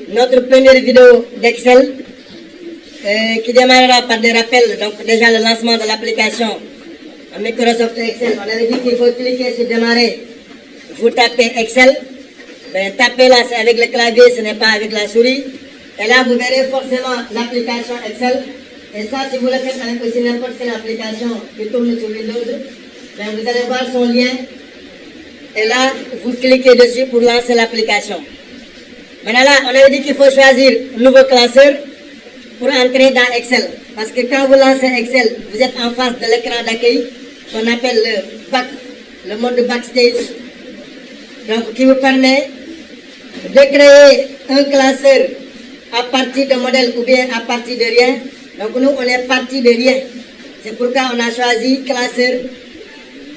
notre première vidéo d'Excel qui démarrera par des rappels. Donc déjà le lancement de l'application Microsoft Excel. On avait dit qu'il faut cliquer sur démarrer. Vous tapez Excel. Ben, tapez là, c'est avec le clavier, ce n'est pas avec la souris. Et là, vous verrez forcément l'application Excel. Et ça, si vous le faites avec aussi n'importe quelle application qui tourne sur Windows, ben, vous allez voir son lien. Et là, vous cliquez dessus pour lancer l'application. Maintenant là, on avait dit qu'il faut choisir un nouveau classeur pour entrer dans Excel. Parce que quand vous lancez Excel, vous êtes en face de l'écran d'accueil qu'on appelle le mode backstage. Donc, qui vous permet de créer un classeur à partir de modèle ou bien à partir de rien. Donc, nous, on est parti de rien. C'est pourquoi on a choisi classeur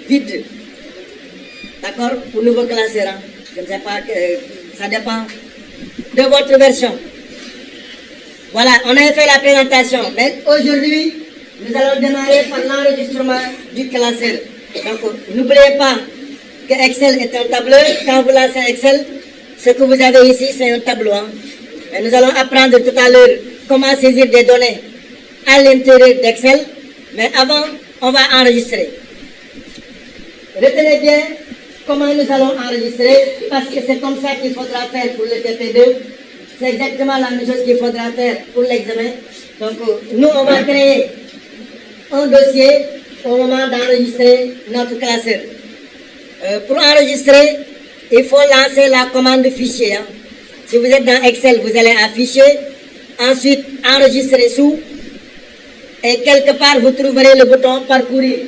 vide. D'accord? Pour nouveau classeur. Hein? Je ne sais pas, ça dépend de votre version. Voilà, on a fait la présentation. Mais aujourd'hui, nous allons démarrer par l'enregistrement du classeur. Donc, n'oubliez pas que Excel est un tableur. Quand vous lancez Excel, ce que vous avez ici, c'est un tableau. Hein. Et nous allons apprendre tout à l'heure comment saisir des données à l'intérieur d'Excel. Mais avant, on va enregistrer. Retenez bien comment nous allons enregistrer, parce que c'est comme ça qu'il faudra faire pour le TP2. C'est exactement la même chose qu'il faudra faire pour l'examen. Donc, nous, on va créer un dossier au moment d'enregistrer notre classeur. Pour enregistrer, il faut lancer la commande fichier. Hein. Si vous êtes dans Excel, vous allez à fichier, ensuite enregistrer sous, et quelque part, vous trouverez le bouton parcourir.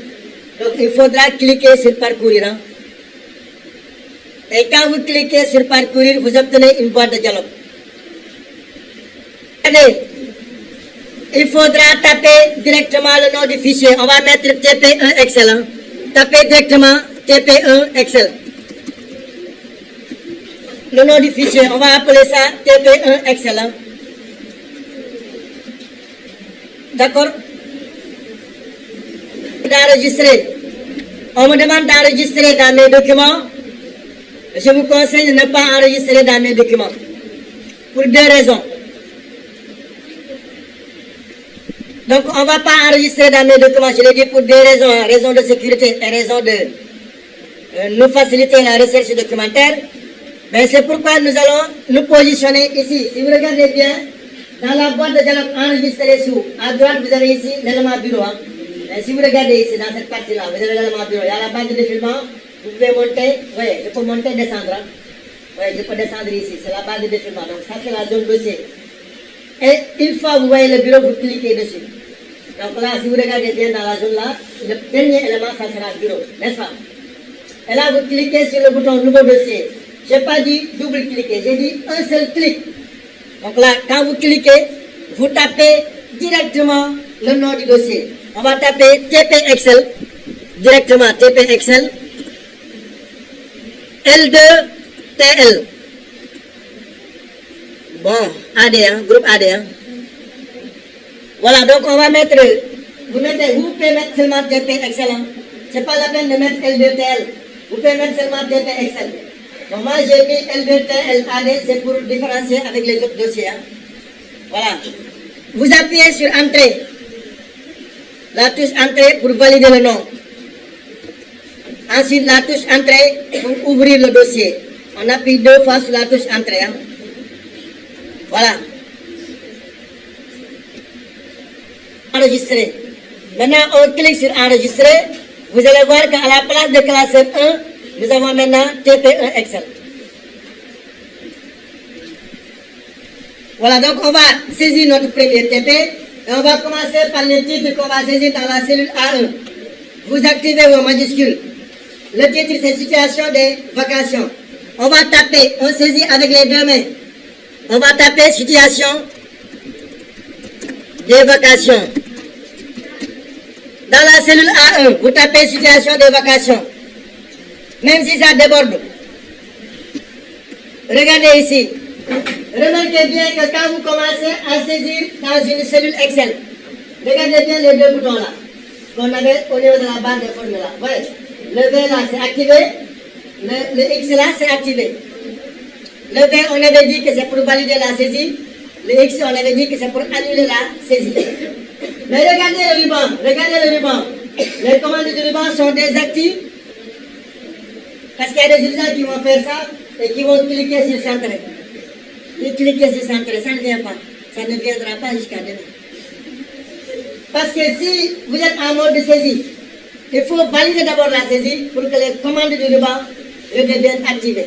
Donc, il faudra cliquer sur parcourir. Hein. Et quand vous cliquez sur parcourir, vous obtenez une boîte de dialogue. Allez, il faudra taper directement le nom du fichier. On va mettre TP1 Excel. Hein. Tapez directement TP1 Excel. Le nom du fichier, on va appeler ça TP1 Excel. Hein. D'accord? D'enregistrer. On me demande d'enregistrer dans mes documents. Je vous conseille de ne pas enregistrer dans mes documents. Pour deux raisons. Donc, on ne va pas enregistrer dans mes documents, je l'ai dit pour deux raisons. Hein, raison de sécurité et raison de nous faciliter la recherche documentaire. Mais c'est pourquoi nous allons nous positionner ici. Si vous regardez bien, dans la boîte de dialogue enregistrée sous, à droite, vous avez ici l'élément bureau. Hein. Et si vous regardez ici, dans cette partie-là, vous avez l'élément bureau. Il y a la base de défilement. Vous pouvez monter, oui, je peux monter et descendre. Hein. Oui, je peux descendre ici, c'est la base de défilement. Donc ça, c'est la zone dossier. Et une fois que vous voyez le bureau, vous cliquez dessus. Donc là, si vous regardez bien dans la zone là, le dernier élément, ça sera le bureau, n'est-ce pas? Et là, vous cliquez sur le bouton nouveau dossier. Je n'ai pas dit double-cliquer, j'ai dit un seul clic. Donc là, quand vous cliquez, vous tapez directement le nom du dossier. On va taper TP Excel, directement TP Excel, L2TL. Bon, AD, hein, groupe AD. Hein. Voilà, donc on va mettre, vous pouvez mettre seulement TP Excel. Hein. Ce n'est pas la peine de mettre L2TL. Vous pouvez mettre seulement TP Excel. Donc moi j'ai mis L2TL AD, c'est pour différencier avec les autres dossiers. Hein. Voilà. Vous appuyez sur Entrée. La touche Entrée pour valider le nom. Ensuite, la touche Entrée pour ouvrir le dossier. On appuie deux fois sur la touche Entrée. Hein. Voilà. Enregistrer. Maintenant, on clique sur Enregistrer. Vous allez voir qu'à la place de classeur 1, nous avons maintenant TP1 Excel. Voilà, donc on va saisir notre premier TP. Et on va commencer par le titre qu'on va saisir dans la cellule A1. Vous activez vos majuscules. Le titre, c'est Situation des vacations. On va taper, on saisit avec les deux mains. On va taper Situation des vacations. Dans la cellule A1, vous tapez Situation des vacations. Même si ça déborde. Regardez ici. Remarquez bien que quand vous commencez à saisir dans une cellule Excel, regardez bien les deux boutons là, qu'on avait au niveau de la barre de formule là. Voyez, le V là c'est activé, le X là c'est activé. Le V, on avait dit que c'est pour valider la saisie. Le X, on avait dit que c'est pour annuler la saisie. Mais regardez le ruban. Les commandes du ruban sont désactivées. Parce qu'il y a des usagers qui vont faire ça et qui vont cliquer sur centrer. Ils cliquent sur centrer, ça ne vient pas. Ça ne viendra pas jusqu'à demain. Parce que si vous êtes en mode de saisie, il faut valider d'abord la saisie pour que les commandes du ruban deviennent activées.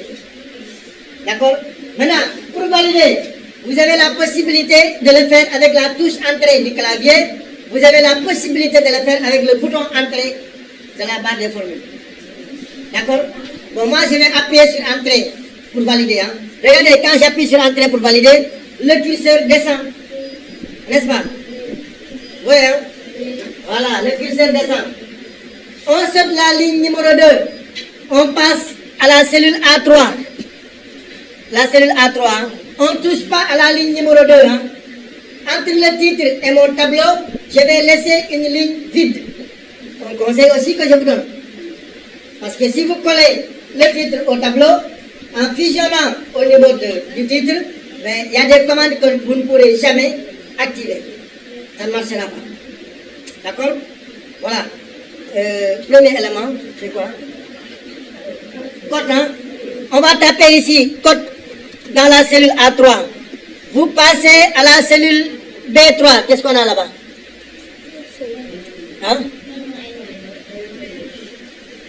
D'accord? Maintenant, pour valider, vous avez la possibilité de le faire avec la touche entrée du clavier. Vous avez la possibilité de le faire avec le bouton entrée de la barre des formules. D'accord? Bon, moi, je vais appuyer sur entrée pour valider. Hein. Regardez, quand j'appuie sur entrée pour valider, le curseur descend. N'est-ce pas? Oui, hein? Voilà, le curseur descend. On saute la ligne numéro 2. On passe à la cellule A3. La cellule A3. Hein? On ne touche pas à la ligne numéro 2. Hein? Entre le titre et mon tableau, je vais laisser une ligne vide. Un conseil aussi que je vous donne. Parce que si vous collez le titre au tableau, en fusionnant au niveau du titre, il y a des commandes que vous ne pourrez jamais activer. Ça ne marchera pas. D'accord? Voilà. Premier élément, c'est quoi? Code, hein? On va taper ici, code dans la cellule A3. Vous passez à la cellule B3. Qu'est-ce qu'on a là-bas? Hein?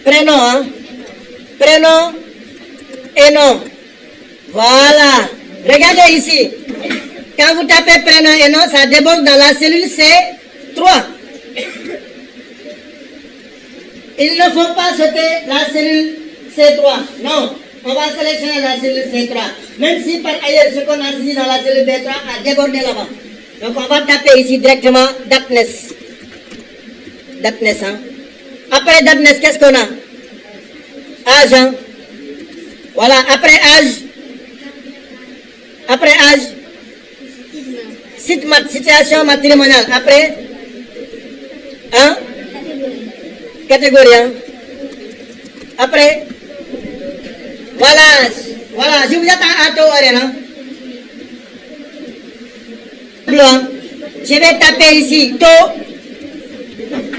Prénom, hein? Prénom et nom. Voilà. Regardez ici. Quand vous tapez prénom et nom, ça déborde dans la cellule C3. Il ne faut pas sauter la cellule C3. Non. On va sélectionner la cellule C3. Même si par ailleurs ce qu'on a saisi dans la cellule B3 a débordé là-bas. Donc on va taper ici directement Datness. Datness, hein. Après Datness, qu'est-ce qu'on a? Âge, hein. Voilà, après âge. Situation matrimoniale. Après, hein? Catégorie, hein. Après, voilà, je vous attends à taux horaire, hein. Blanc. Je vais taper ici, taux.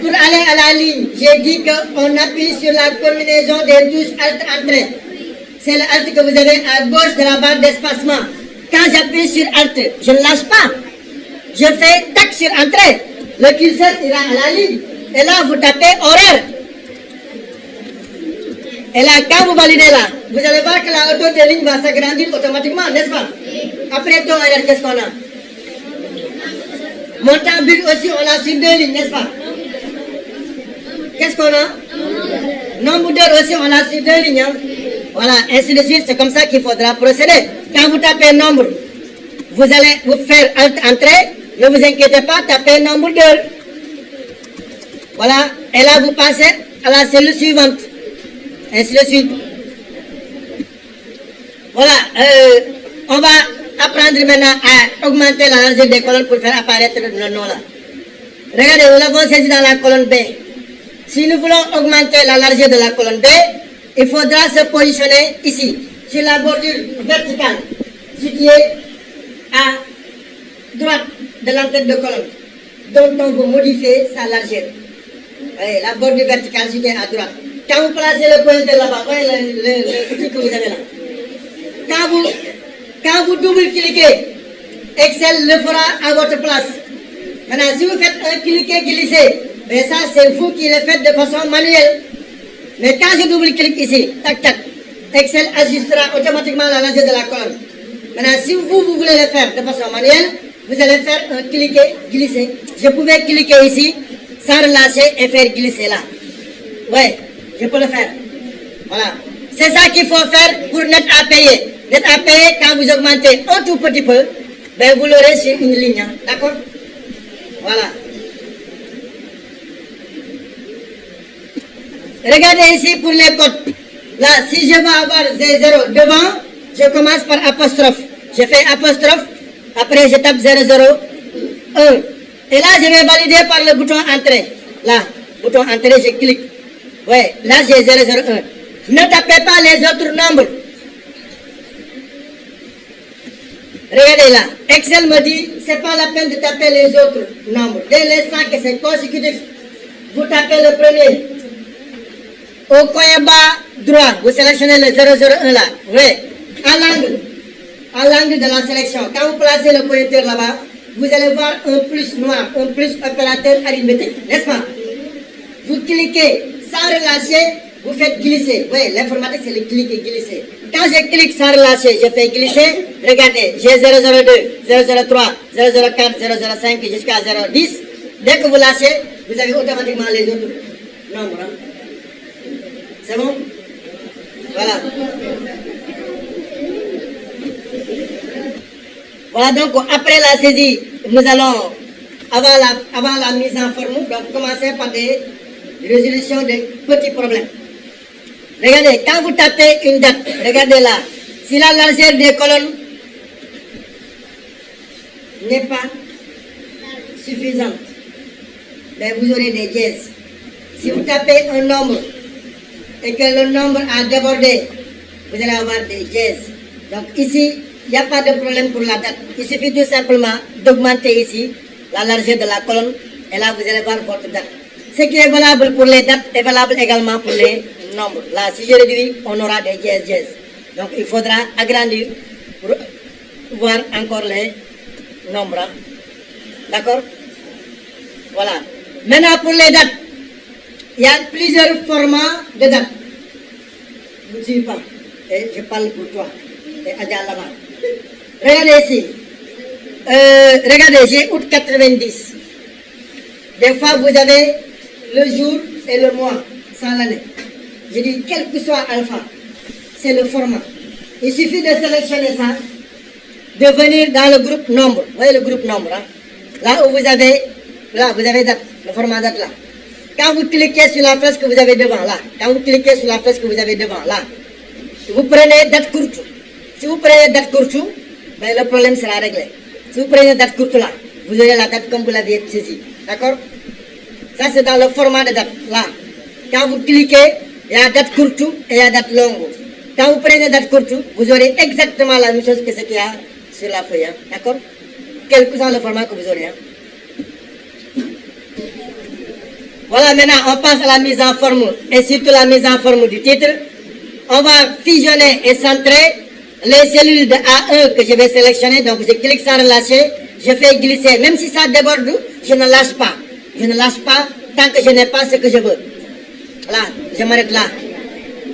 Pour aller à la ligne, j'ai dit qu'on appuie sur la combinaison des touches Alt-Entrée. C'est le Alt que vous avez à gauche de la barre d'espacement. Quand j'appuie sur Alt, je ne lâche pas. Je fais tac sur Entrée. Le curseur ira à la ligne. Et là, vous tapez horaire. Et là, quand vous validez là, vous allez voir que la hauteur des lignes va s'agrandir automatiquement, n'est-ce pas? Après taux horaire, qu'est-ce qu'on a? Montant but aussi, on l'a sur 2 lignes, n'est-ce pas? Qu'est-ce qu'on a? Nombre d'heures aussi, on l'a sur 2 lignes. Hein? Voilà, ainsi de suite, c'est comme ça qu'il faudra procéder. Quand vous tapez nombre, vous allez vous faire entrée, ne vous inquiétez pas, tapez nombre d'heures. Voilà, et là vous passez à la cellule suivante. Ainsi de suite. Voilà, on va apprendre maintenant à augmenter la largeur des colonnes pour faire apparaître le nom là. Regardez, nous l'avons saisi dans la colonne B. Si nous voulons augmenter la largeur de la colonne B, il faudra se positionner ici, sur la bordure verticale, située à droite de l'entête de colonne, dont on va modifier sa largeur. Voyez, la bordure verticale située à droite. Quand vous placez le pointeur là-bas, voyez le truc que vous avez là. Quand vous double-cliquez, Excel le fera à votre place. Maintenant, si vous faites un cliquer glisser, mais ça c'est vous qui le faites de façon manuelle. Mais quand je double-clique ici, tac tac, Excel ajustera automatiquement la largeur de la colonne. Maintenant, si vous voulez le faire de façon manuelle, vous allez faire un cliquer glisser. Je pouvais cliquer ici, sans relâcher et faire glisser là. Oui, je peux le faire. Voilà. C'est ça qu'il faut faire pour net à payer. Net à payer, quand vous augmentez un tout petit peu, ben vous l'aurez sur une ligne. Hein. D'accord? Voilà. Regardez ici pour les codes. Là, si je veux avoir des zéros devant, je commence par apostrophe. Je fais apostrophe, après je tape 0, 0, 1. Et là, je vais valider par le bouton entrée. Là, bouton entrée, je clique. Ouais, là j'ai 0, 0, 1. Ne tapez pas les autres nombres. Regardez là, Excel me dit, c'est pas la peine de taper les autres nombres. Dès l'instant que c'est consécutif, vous tapez le premier. Au coin bas droit, vous sélectionnez le 001 là. Oui, à l'angle de la sélection. Quand vous placez le pointeur là-bas, vous allez voir un plus noir, un plus opérateur arithmétique, n'est-ce pas? Vous cliquez sans relâcher, vous faites glisser. Oui, l'informatique c'est le clic et glisser. Quand je clique sans relâcher, je fais glisser. Regardez, j'ai 002, 003, 004, 005 jusqu'à 010. Dès que vous lâchez, vous avez automatiquement les autres nombres. Hein? C'est bon? Voilà. Voilà, donc après la saisie, nous allons, avant la mise en forme, donc commencer par des résolutions de petits problèmes. Regardez, quand vous tapez une date, regardez là, si la largeur des colonnes n'est pas suffisante, ben vous aurez des dièses. Si vous tapez un nombre et que le nombre a débordé, vous allez avoir des dièses. Donc ici, il n'y a pas de problème pour la date. Il suffit tout simplement d'augmenter ici la largeur de la colonne et là vous allez voir votre date. Ce qui est valable pour les dates est valable également pour les nombres. Là, si je réduis, on aura des dièses. Donc il faudra agrandir pour voir encore les nombres. D'accord? Voilà. Maintenant pour les dates, il y a plusieurs formats de dates. Je ne suis pas. Et je parle pour toi. Et Adja là-bas. Regardez ici. Regardez, j'ai août 90. Des fois, vous avez le jour et le mois sans l'année. Je dis, quel que soit alpha, c'est le format. Il suffit de sélectionner ça, de venir dans le groupe nombre. Vous voyez le groupe nombre, hein? Là où vous avez date, le format date là. Quand vous cliquez sur la flèche que vous avez devant, là, quand vous cliquez sur la flèche que vous avez devant, là, vous prenez date courte. Si vous prenez date courte, ben, le problème sera réglé. Si vous prenez date courte là, vous aurez la date comme vous l'aviez saisie. D'accord? Ça, c'est dans le format de date, là. Quand vous cliquez, il y a date courte et il y a date longue. Quand vous prenez date courte, vous aurez exactement la même chose que ce qu'il y a sur la feuille. Hein? D'accord? Quel que soit le format que vous aurez. Hein? Voilà, maintenant, on passe à la mise en forme et surtout la mise en forme du titre. On va fusionner et centrer les cellules de A1 que je vais sélectionner. Donc, je clique sans relâcher, je fais glisser. Même si ça déborde, je ne lâche pas. Je ne lâche pas tant que je n'ai pas ce que je veux. Là, je m'arrête là.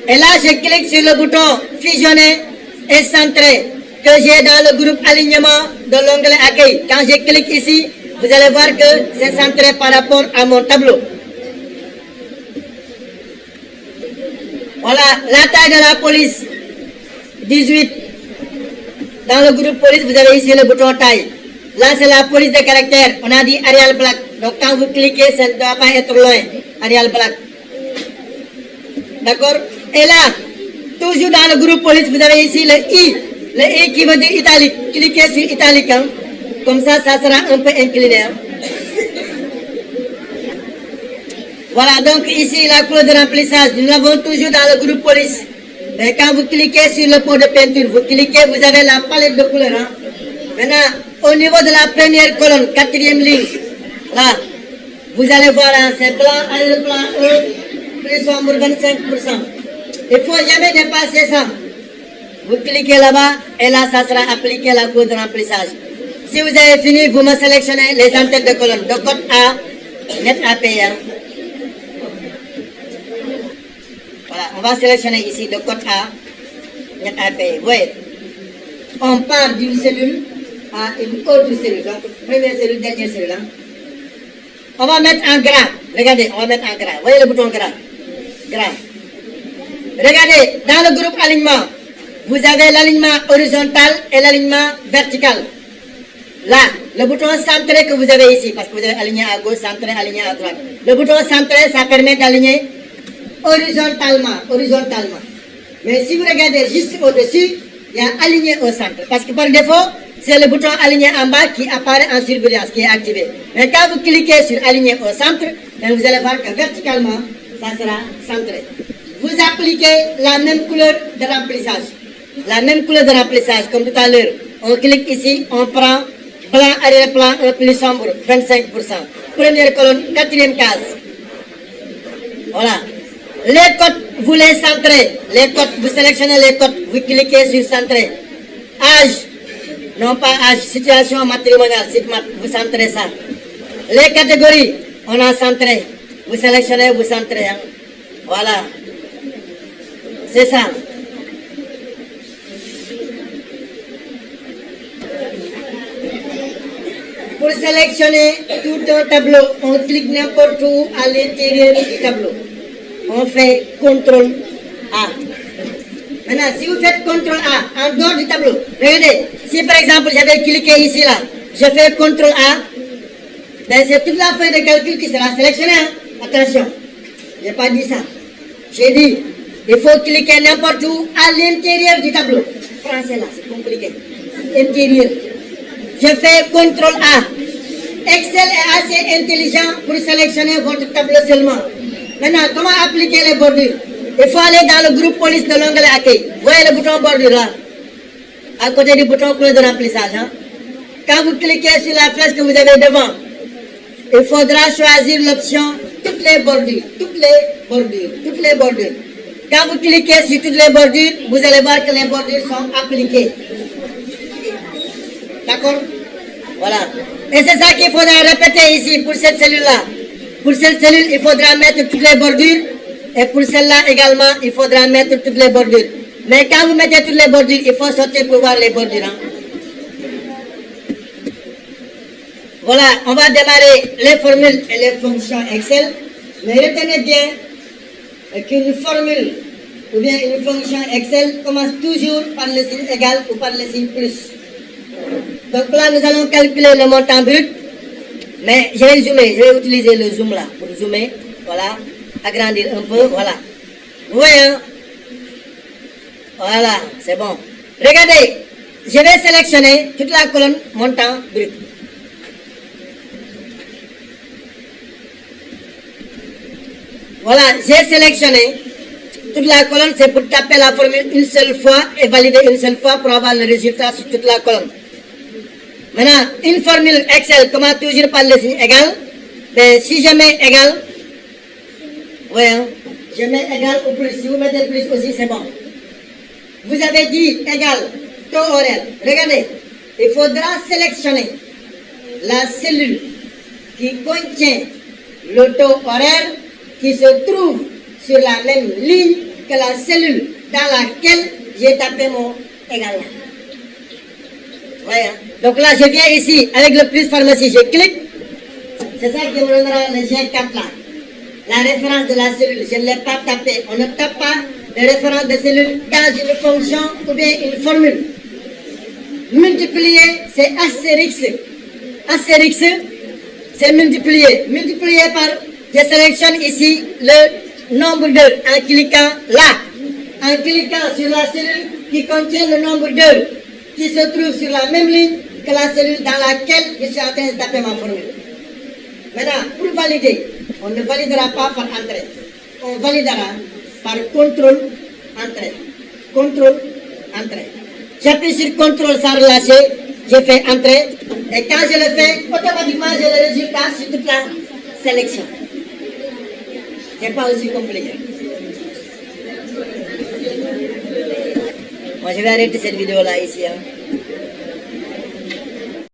Et là, je clique sur le bouton fusionner et centrer que j'ai dans le groupe alignement de l'onglet accueil. Quand je clique ici, vous allez voir que c'est centré par rapport à mon tableau. Voilà, la taille de la police, 18. Dans le groupe police, vous avez ici le bouton taille. Là, c'est la police de caractère. On a dit Arial Black. Donc, quand vous cliquez, ça ne doit pas être loin. Arial Black. D'accord? Et là, toujours dans le groupe police, vous avez ici le I. Le I qui veut dire italique. Cliquez sur italique. Hein. Comme ça, ça sera un peu incliné. Hein. Voilà, donc ici, la couleur de remplissage. Nous l'avons toujours dans le groupe police. Mais quand vous cliquez sur le pot de peinture, vous cliquez, vous avez la palette de couleurs. Hein. Maintenant, au niveau de la première colonne, quatrième ligne, là, vous allez voir, hein, c'est blanc, arrière-plan 1, plus sombre 25%. Il ne faut jamais dépasser ça. Vous cliquez là-bas, et là, ça sera appliqué la couleur de remplissage. Si vous avez fini, vous me sélectionnez les en-têtes de colonne, de code A, net API. Hein. Voilà, on va sélectionner ici de code A, net API. Vous voyez, on part d'une cellule à une autre cellule. Donc, première cellule, dernière cellule. Hein. On va mettre en gras. Regardez, on va mettre en gras. Vous voyez le bouton gras? Gras. Regardez, dans le groupe alignement, vous avez l'alignement horizontal et l'alignement vertical. Là, le bouton centré que vous avez ici, parce que vous avez aligné à gauche, centré, aligné à droite. Le bouton centré, ça permet d'aligner horizontalement. Mais si vous regardez juste au-dessus, il y a aligné au centre. Parce que par défaut, c'est le bouton aligné en bas qui apparaît en surbrillance, qui est activé. Mais quand vous cliquez sur aligné au centre, vous allez voir que verticalement, ça sera centré. Vous appliquez la même couleur de remplissage. La même couleur de remplissage, comme tout à l'heure. On clique ici, on prend plan, arrière-plan, un plus sombre, 25%. Première colonne, quatrième case. Voilà. Les codes, vous les centrez. Les codes, vous sélectionnez les codes, vous cliquez sur centrer. Âge, non pas âge, situation matrimoniale, vous centrez ça. Les catégories, on a centré. Vous sélectionnez, vous centrez. Hein. Voilà. C'est ça. Pour sélectionner tout un tableau, on clique n'importe où à l'intérieur du tableau. On fait CTRL A. Maintenant, si vous faites CTRL A en dehors du tableau, regardez, si par exemple j'avais cliqué ici là, je fais CTRL A, ben c'est toute la feuille de calcul qui sera sélectionnée. Hein. Attention, je n'ai pas dit ça. J'ai dit, il faut cliquer n'importe où à l'intérieur du tableau. Français là, c'est compliqué. Intérieur. Je fais CTRL A. Excel est assez intelligent pour sélectionner votre tableau seulement. Maintenant, comment appliquer les bordures? Il faut aller dans le groupe police de l'onglet accueil. Vous voyez le bouton bordure là? À côté du bouton clé de remplissage. Hein? Quand vous cliquez sur la flèche que vous avez devant, il faudra choisir l'option toutes les bordures. Toutes les bordures. Toutes les bordures. Quand vous cliquez sur toutes les bordures, vous allez voir que les bordures sont appliquées. D'accord? Voilà. Et c'est ça qu'il faudra répéter ici pour cette cellule-là. Pour cette cellule, il faudra mettre toutes les bordures. Et pour celle-là également, il faudra mettre toutes les bordures. Mais quand vous mettez toutes les bordures, il faut sortir pour voir les bordures. Hein. Voilà, on va démarrer les formules et les fonctions Excel. Mais retenez bien qu'une formule ou bien une fonction Excel commence toujours par le signe égal ou par le signe plus. Donc là, nous allons calculer le montant brut. Mais je vais zoomer, je vais utiliser le zoom là pour zoomer. Voilà, agrandir un peu, voilà. Vous voyez, hein? Voilà, c'est bon. Regardez, je vais sélectionner toute la colonne montant brut. Voilà, j'ai sélectionné toute la colonne, c'est pour taper la formule une seule fois et valider une seule fois pour avoir le résultat sur toute la colonne. Maintenant, une formule Excel commence toujours par le signe égal. Mais si je mets égal, voyons, je mets égal ou plus. Si vous mettez plus aussi, c'est bon. Vous avez dit égal, taux horaire. Regardez, il faudra sélectionner la cellule qui contient le taux horaire qui se trouve sur la même ligne que la cellule dans laquelle j'ai tapé mon égal. Voyez. Donc là, je viens ici avec le plus pharmacie, je clique. C'est ça qui me donnera le G4 là. La référence de la cellule, je ne l'ai pas tapé. On ne tape pas de référence de cellule dans une fonction ou bien une formule. Multiplier, c'est astérix. Astérix, c'est multiplier. Multiplier par, je sélectionne ici le nombre 2 en cliquant là. En cliquant sur la cellule qui contient le nombre 2 qui se trouve sur la même ligne que la cellule dans laquelle je suis en train de taper ma formule. Maintenant, pour valider, on ne validera pas par entrée. On validera par contrôle entrée. Contrôle entrée. J'appuie sur contrôle sans relâcher, je fais entrée. Et quand je le fais, automatiquement j'ai le résultat sur toute la sélection. Ce n'est pas aussi compliqué. Moi, je vais arrêter cette vidéo là ici. Hein.